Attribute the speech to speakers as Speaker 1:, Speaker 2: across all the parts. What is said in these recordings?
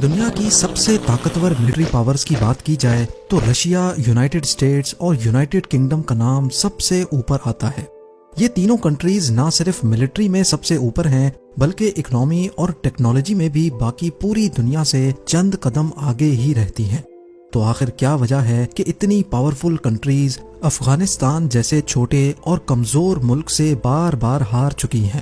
Speaker 1: دنیا کی سب سے طاقتور ملٹری پاورز کی بات کی جائے تو رشیا، یونائٹڈ اسٹیٹس اور یونائٹڈ کنگڈم کا نام سب سے اوپر آتا ہے۔ یہ تینوں کنٹریز نہ صرف ملٹری میں سب سے اوپر ہیں بلکہ اکنامی اور ٹیکنالوجی میں بھی باقی پوری دنیا سے چند قدم آگے ہی رہتی ہیں۔ تو آخر کیا وجہ ہے کہ اتنی پاورفل کنٹریز افغانستان جیسے چھوٹے اور کمزور ملک سے بار بار ہار چکی ہیں؟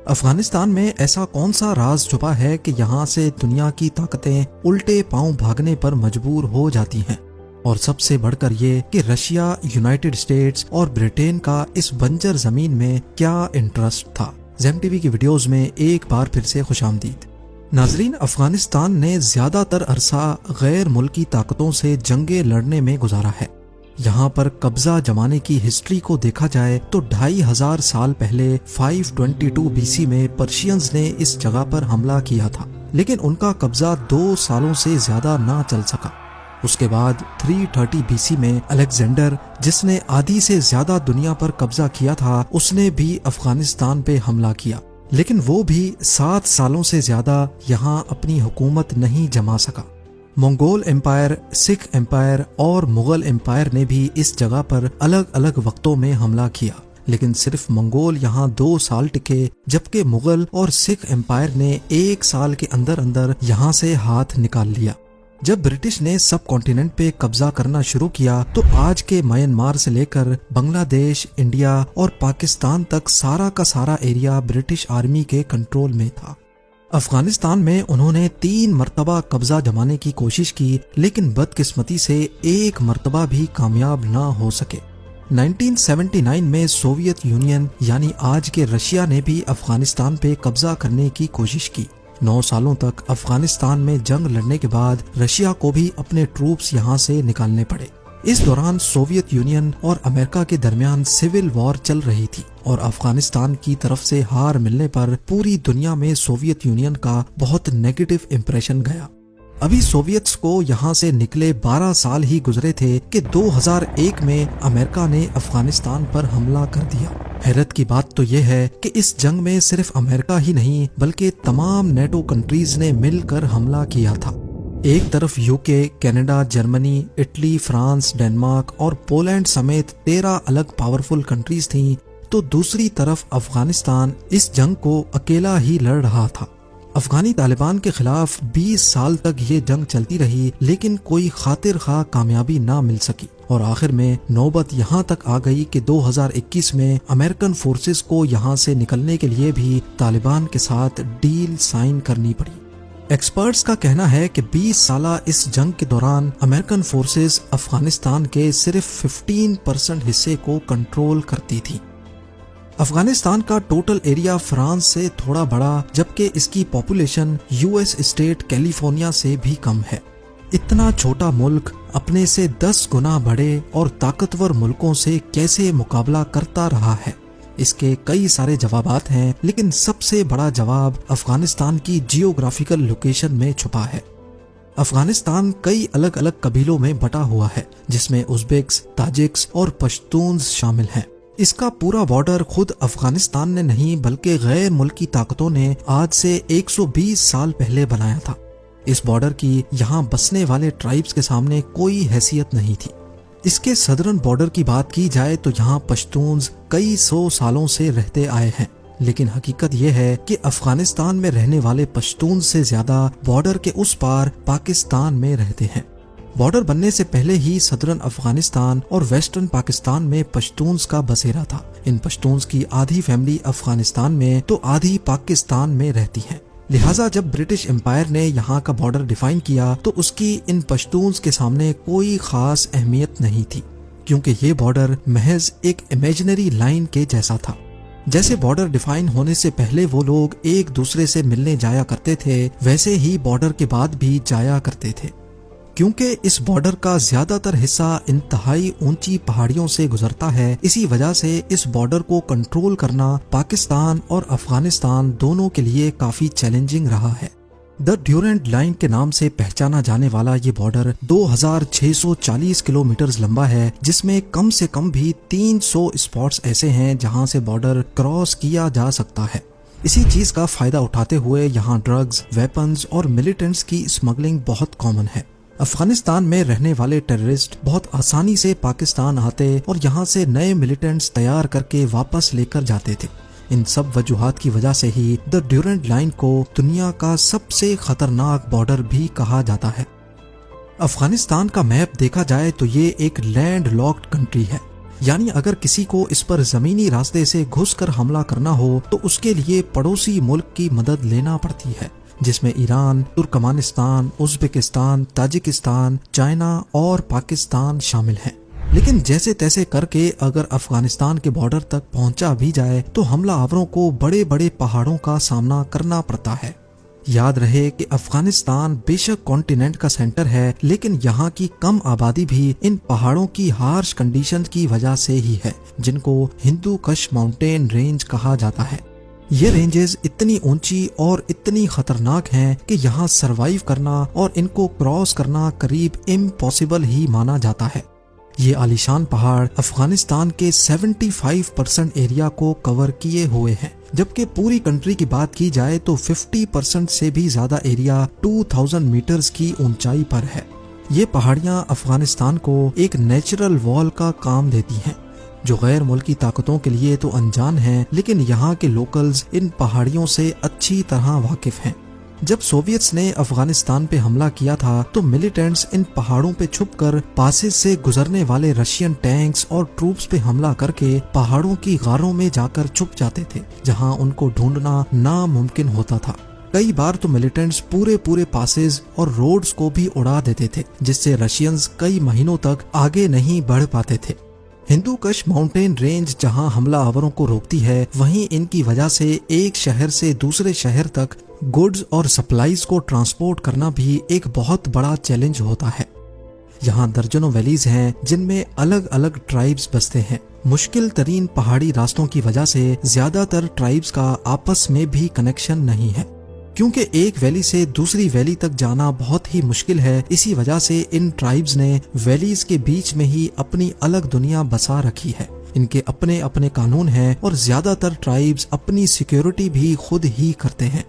Speaker 1: افغانستان میں ایسا کون سا راز چھپا ہے کہ یہاں سے دنیا کی طاقتیں الٹے پاؤں بھاگنے پر مجبور ہو جاتی ہیں؟ اور سب سے بڑھ کر یہ کہ رشیا، یونائٹڈ اسٹیٹس اور برٹین کا اس بنجر زمین میں کیا انٹرسٹ تھا؟ زیم ٹی وی کی ویڈیوز میں ایک بار پھر سے خوش آمدید۔ ناظرین، افغانستان نے زیادہ تر عرصہ غیر ملکی طاقتوں سے جنگیں لڑنے میں گزارا ہے۔ یہاں پر قبضہ جمانے کی ہسٹری کو دیکھا جائے تو 2500 سال پہلے 522 BC میں پرشینز نے اس جگہ پر حملہ کیا تھا، لیکن ان کا قبضہ 2 سالوں سے زیادہ نہ چل سکا۔ اس کے بعد 330 BC میں الیگزینڈر، جس نے آدھی سے زیادہ دنیا پر قبضہ کیا تھا، اس نے بھی افغانستان پہ حملہ کیا، لیکن وہ بھی 7 سالوں سے زیادہ یہاں اپنی حکومت نہیں جما سکا۔ منگول امپائر، سکھ امپائر اور مغل امپائر نے بھی اس جگہ پر الگ الگ وقتوں میں حملہ کیا، لیکن صرف منگول یہاں 2 سال ٹکے، جبکہ مغل اور سکھ امپائر نے 1 سال کے اندر اندر یہاں سے ہاتھ نکال لیا۔ جب برٹش نے سب کانٹیننٹ پہ قبضہ کرنا شروع کیا تو آج کے میانمار سے لے کر بنگلہ دیش، انڈیا اور پاکستان تک سارا کا سارا ایریا برٹش آرمی کے کنٹرول میں تھا۔ افغانستان میں انہوں نے 3 مرتبہ قبضہ جمانے کی کوشش کی، لیکن بدقسمتی سے 1 مرتبہ بھی کامیاب نہ ہو سکے۔ 1979 میں سوویت یونین یعنی آج کے رشیا نے بھی افغانستان پہ قبضہ کرنے کی کوشش کی۔ 9 سالوں تک افغانستان میں جنگ لڑنے کے بعد رشیا کو بھی اپنے ٹروپس یہاں سے نکالنے پڑے۔ اس دوران سوویت یونین اور امریکہ کے درمیان سول وار چل رہی تھی، اور افغانستان کی طرف سے ہار ملنے پر پوری دنیا میں سوویت یونین کا بہت نیگیٹو امپریشن گیا۔ ابھی سوویتس کو یہاں سے نکلے 12 سال ہی گزرے تھے کہ 2001 میں امریکہ نے افغانستان پر حملہ کر دیا۔ حیرت کی بات تو یہ ہے کہ اس جنگ میں صرف امریکہ ہی نہیں بلکہ تمام نیٹو کنٹریز نے مل کر حملہ کیا تھا۔ ایک طرف UK، Canada, Germany, Italy, France, Denmark اور پولینڈ سمیت 13 الگ پاورفل کنٹریز تھیں، تو دوسری طرف افغانستان اس جنگ کو اکیلا ہی لڑ رہا تھا۔ افغانی طالبان کے خلاف 20 سال تک یہ جنگ چلتی رہی، لیکن کوئی خاطر خواہ کامیابی نہ مل سکی، اور آخر میں نوبت یہاں تک آ گئی کہ 2021 میں امریکن فورسز کو یہاں سے نکلنے کے لیے بھی طالبان کے ساتھ ڈیل سائن کرنی پڑی۔ ایکسپرٹس کا کہنا ہے کہ 20 سالہ اس جنگ کے دوران امریکن فورسز افغانستان کے صرف 15% حصے کو کنٹرول کرتی تھی۔ افغانستان کا ٹوٹل ایریا فرانس سے تھوڑا بڑا، جبکہ اس کی پاپولیشن US اسٹیٹ کیلیفورنیا سے بھی کم ہے۔ اتنا چھوٹا ملک اپنے سے 10 گنا بڑے اور طاقتور ملکوں سے کیسے مقابلہ کرتا رہا ہے؟ اس کے کئی سارے جوابات ہیں، لیکن سب سے بڑا جواب افغانستان کی جیوگرافیکل لوکیشن میں چھپا ہے۔ افغانستان کئی الگ الگ قبیلوں میں بٹا ہوا ہے، جس میں ازبیکس، تاجکس اور پشتونز شامل ہیں۔ اس کا پورا بارڈر خود افغانستان نے نہیں بلکہ غیر ملکی طاقتوں نے آج سے 120 سال پہلے بنایا تھا۔ اس بارڈر کی یہاں بسنے والے ٹرائبز کے سامنے کوئی حیثیت نہیں تھی۔ اس کے سدرن بارڈر کی بات کی جائے تو یہاں پشتونز کئی 100 سالوں سے رہتے آئے ہیں، لیکن حقیقت یہ ہے کہ افغانستان میں رہنے والے پشتون سے زیادہ بارڈر کے اس پار پاکستان میں رہتے ہیں۔ بارڈر بننے سے پہلے ہی سدرن افغانستان اور ویسٹرن پاکستان میں پشتونز کا بسیرا تھا۔ ان پشتونز کی آدھی فیملی افغانستان میں تو آدھی پاکستان میں رہتی ہیں۔ لہٰذا جب برٹش امپائر نے یہاں کا بارڈر ڈیفائن کیا تو اس کی ان پشتونز کے سامنے کوئی خاص اہمیت نہیں تھی، کیونکہ یہ بارڈر محض ایک امیجنری لائن کے جیسا تھا۔ جیسے بارڈر ڈیفائن ہونے سے پہلے وہ لوگ ایک دوسرے سے ملنے جایا کرتے تھے، ویسے ہی بارڈر کے بعد بھی جایا کرتے تھے۔ کیونکہ اس بارڈر کا زیادہ تر حصہ انتہائی اونچی پہاڑیوں سے گزرتا ہے، اسی وجہ سے اس بارڈر کو کنٹرول کرنا پاکستان اور افغانستان دونوں کے لیے کافی چیلنجنگ رہا ہے۔ دی ڈیورنٹ لائن کے نام سے پہچانا جانے والا یہ بارڈر 2640 کلومیٹرز لمبا ہے، جس میں کم سے کم بھی 300 اسپاٹس ایسے ہیں جہاں سے بارڈر کراس کیا جا سکتا ہے۔ اسی چیز کا فائدہ اٹھاتے ہوئے یہاں ڈرگز، ویپنز اور ملیٹنٹس کی اسمگلنگ بہت کامن ہے۔ افغانستان میں رہنے والے ٹیررسٹ بہت آسانی سے پاکستان آتے اور یہاں سے نئے ملیٹنٹس تیار کر کے واپس لے کر جاتے تھے۔ ان سب وجوہات کی وجہ سے ہی دی ڈیورنٹ لائن کو دنیا کا سب سے خطرناک بارڈر بھی کہا جاتا ہے۔ افغانستان کا میپ دیکھا جائے تو یہ ایک لینڈ لاکڈ کنٹری ہے، یعنی اگر کسی کو اس پر زمینی راستے سے گھس کر حملہ کرنا ہو تو اس کے لیے پڑوسی ملک کی مدد لینا پڑتی ہے، جس میں Iran, Turkmenistan, Uzbekistan, Tajikistan, China اور پاکستان شامل ہیں۔ لیکن جیسے تیسے کر کے اگر افغانستان کے بارڈر تک پہنچا بھی جائے تو حملہ آوروں کو بڑے بڑے پہاڑوں کا سامنا کرنا پڑتا ہے۔ یاد رہے کہ افغانستان بے شک کانٹیننٹ کا سینٹر ہے، لیکن یہاں کی کم آبادی بھی ان پہاڑوں کی ہارش کنڈیشن کی وجہ سے ہی ہے، جن کو ہندو کش ماؤنٹین رینج کہا جاتا ہے۔ یہ رینجز اتنی اونچی اور اتنی خطرناک ہیں کہ یہاں سروائیو کرنا اور ان کو کراس کرنا قریب امپاسبل ہی مانا جاتا ہے۔ یہ عالیشان پہاڑ افغانستان کے 75% ایریا کو کور کیے ہوئے ہیں، جبکہ پوری کنٹری کی بات کی جائے تو 50% سے بھی زیادہ ایریا 2000 میٹرز کی اونچائی پر ہے۔ یہ پہاڑیاں افغانستان کو ایک نیچرل وال کا کام دیتی ہیں، جو غیر ملکی طاقتوں کے لیے تو انجان ہیں، لیکن یہاں کے لوکلز ان پہاڑیوں سے اچھی طرح واقف ہیں۔ جب سوویتس نے افغانستان پہ حملہ کیا تھا تو ملیٹنٹس ان پہاڑوں پہ چھپ کر پاسز سے گزرنے والے رشین ٹینکس اور ٹروپس پہ حملہ کر کے پہاڑوں کی غاروں میں جا کر چھپ جاتے تھے، جہاں ان کو ڈھونڈنا ناممکن ہوتا تھا۔ کئی بار تو ملیٹنٹس پورے پاسز اور روڈز کو بھی اڑا دیتے تھے، جس سے رشینز کئی مہینوں تک آگے نہیں بڑھ پاتے تھے۔ ہندو کش ماؤنٹین رینج جہاں حملہ آوروں کو روکتی ہے، وہیں ان کی وجہ سے ایک شہر سے دوسرے شہر تک گڈز اور سپلائیز کو ٹرانسپورٹ کرنا بھی ایک بہت بڑا چیلنج ہوتا ہے۔ یہاں درجنوں ویلیز ہیں جن میں الگ الگ ٹرائبز بستے ہیں۔ مشکل ترین پہاڑی راستوں کی وجہ سے زیادہ تر ٹرائبز کا آپس میں بھی کنیکشن نہیں ہے، کیونکہ ایک ویلی سے دوسری ویلی تک جانا بہت ہی مشکل ہے۔ اسی وجہ سے ان ٹرائبز نے ویلیز کے بیچ میں ہی اپنی الگ دنیا بسا رکھی ہے۔ ان کے اپنے اپنے قانون ہیں اور زیادہ تر ٹرائبز اپنی سیکیورٹی بھی خود ہی کرتے ہیں۔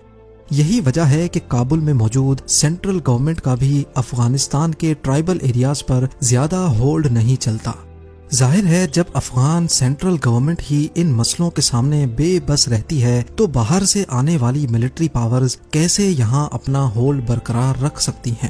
Speaker 1: یہی وجہ ہے کہ کابل میں موجود سینٹرل گورنمنٹ کا بھی افغانستان کے ٹرائبل ایریاز پر زیادہ ہولڈ نہیں چلتا۔ ظاہر ہے جب افغان سینٹرل گورنمنٹ ہی ان مسئلوں کے سامنے بے بس رہتی ہے تو باہر سے آنے والی ملٹری پاورز کیسے یہاں اپنا ہولڈ برقرار رکھ سکتی ہیں۔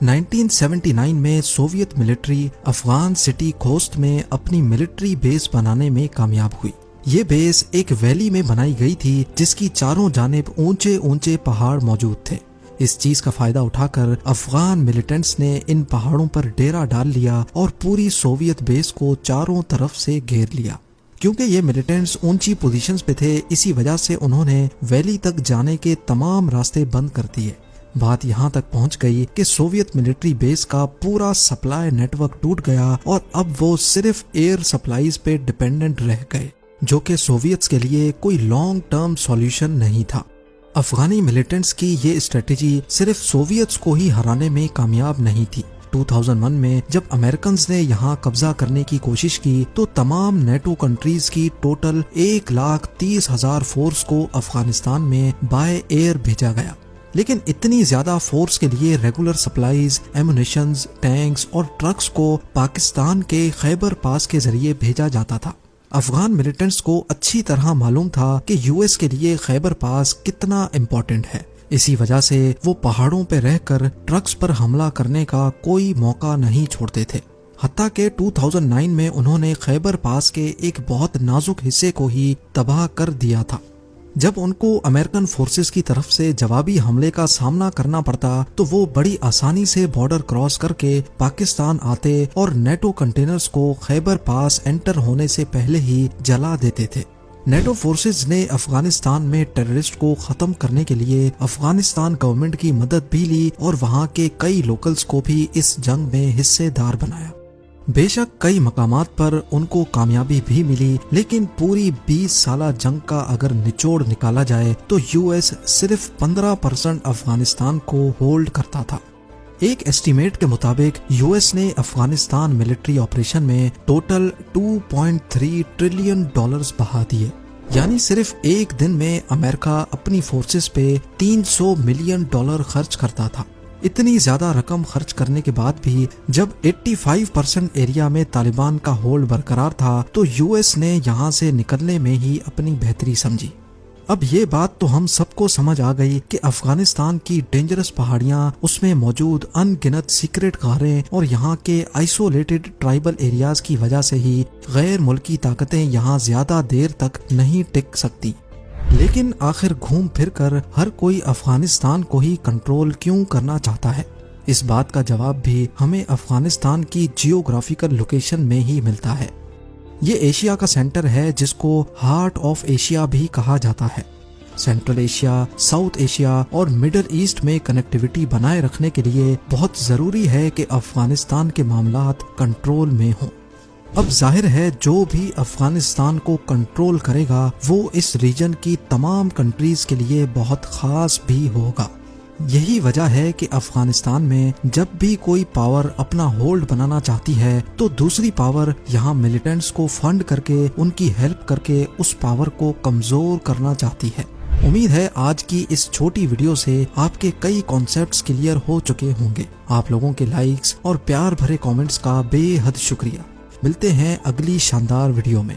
Speaker 1: 1979 میں Soviet military Afghan city Khost میں اپنی ملٹری بیس بنانے میں کامیاب ہوئی۔ یہ بیس ایک ویلی میں بنائی گئی تھی جس کی چاروں جانب اونچے اونچے پہاڑ موجود تھے۔ اس چیز کا فائدہ اٹھا کر افغان ملیٹنٹس نے ان پہاڑوں پر ڈیرا ڈال لیا اور پوری سوویت بیس کو چاروں طرف سے گھیر لیا۔ کیونکہ یہ ملیٹنٹس اونچی پوزیشنز پہ تھے، اسی وجہ سے انہوں نے ویلی تک جانے کے تمام راستے بند کر دیے۔ بات یہاں تک پہنچ گئی کہ سوویت ملٹری بیس کا پورا سپلائی نیٹ ورک ٹوٹ گیا اور اب وہ صرف ایئر سپلائیز پہ ڈیپینڈنٹ رہ گئے، جو کہ سوویتس کے لیے کوئی لانگ ٹرم سولوشن نہیں تھا۔ افغانی ملیٹنٹس کی یہ اسٹریٹجی صرف سوویتس کو ہی ہرانے میں کامیاب نہیں تھی۔ 2001 میں جب امریکنز نے یہاں قبضہ کرنے کی کوشش کی تو تمام نیٹو کنٹریز کی ٹوٹل 1,30,000 فورس کو افغانستان میں بائے ایئر بھیجا گیا، لیکن اتنی زیادہ فورس کے لیے ریگولر سپلائیز، ایمونیشنز، ٹینکس اور ٹرکس کو پاکستان کے خیبر پاس کے ذریعے بھیجا جاتا تھا۔ افغان ملیٹنٹس کو اچھی طرح معلوم تھا کہ یو ایس کے لیے خیبر پاس کتنا امپورٹنٹ ہے، اسی وجہ سے وہ پہاڑوں پہ رہ کر ٹرکس پر حملہ کرنے کا کوئی موقع نہیں چھوڑتے تھے۔ حتیٰ کہ 2009 میں انہوں نے خیبر پاس کے ایک بہت نازک حصے کو ہی تباہ کر دیا تھا۔ جب ان کو امریکن فورسز کی طرف سے جوابی حملے کا سامنا کرنا پڑتا تو وہ بڑی آسانی سے بارڈر کراس کر کے پاکستان آتے اور نیٹو کنٹینرز کو خیبر پاس انٹر ہونے سے پہلے ہی جلا دیتے تھے۔ نیٹو فورسز نے افغانستان میں ٹیررسٹ کو ختم کرنے کے لیے افغانستان گورنمنٹ کی مدد بھی لی اور وہاں کے کئی لوکلز کو بھی اس جنگ میں حصے دار بنایا۔ بے شک کئی مقامات پر ان کو کامیابی بھی ملی، لیکن پوری 20 سالہ جنگ کا اگر نچوڑ نکالا جائے تو یو ایس صرف 15% افغانستان کو ہولڈ کرتا تھا۔ ایک ایسٹیمیٹ کے مطابق یو ایس نے افغانستان ملٹری آپریشن میں ٹوٹل $2.3 ٹریلین بہا دیے۔ یعنی صرف ایک دن میں امریکہ اپنی فورسز پہ $300 ملین خرچ کرتا تھا۔ اتنی زیادہ رقم خرچ کرنے کے بعد بھی جب 85% ایریا میں طالبان کا ہولڈ برقرار تھا تو یو ایس نے یہاں سے نکلنے میں ہی اپنی بہتری سمجھی۔ اب یہ بات تو ہم سب کو سمجھ آ گئی کہ افغانستان کی ڈینجرس پہاڑیاں، اس میں موجود ان گنت سیکرٹ غاریں اور یہاں کے آئسولیٹڈ ٹرائبل ایریاز کی وجہ سے ہی غیر ملکی طاقتیں یہاں زیادہ دیر تک نہیں ٹک سکتی۔ لیکن آخر گھوم پھر کر ہر کوئی افغانستان کو ہی کنٹرول کیوں کرنا چاہتا ہے؟ اس بات کا جواب بھی ہمیں افغانستان کی جیوگرافیکل لوکیشن میں ہی ملتا ہے۔ یہ ایشیا کا سینٹر ہے جس کو ہارٹ آف ایشیا بھی کہا جاتا ہے۔ سینٹرل ایشیا، ساؤتھ ایشیا اور مڈل ایسٹ میں کنیکٹیویٹی بنائے رکھنے کے لیے بہت ضروری ہے کہ افغانستان کے معاملات کنٹرول میں ہوں۔ اب ظاہر ہے جو بھی افغانستان کو کنٹرول کرے گا وہ اس ریجن کی تمام کنٹریز کے لیے بہت خاص بھی ہوگا۔ یہی وجہ ہے کہ افغانستان میں جب بھی کوئی پاور اپنا ہولڈ بنانا چاہتی ہے تو دوسری پاور یہاں ملیٹنٹس کو فنڈ کر کے ان کی ہیلپ کر کے اس پاور کو کمزور کرنا چاہتی ہے۔ امید ہے آج کی اس چھوٹی ویڈیو سے آپ کے کئی کانسیپٹس کلیئر ہو چکے ہوں گے۔ آپ لوگوں کے لائکس اور پیار بھرے کامنٹس کا بے حد شکریہ۔ ملتے ہیں اگلی شاندار ویڈیو میں۔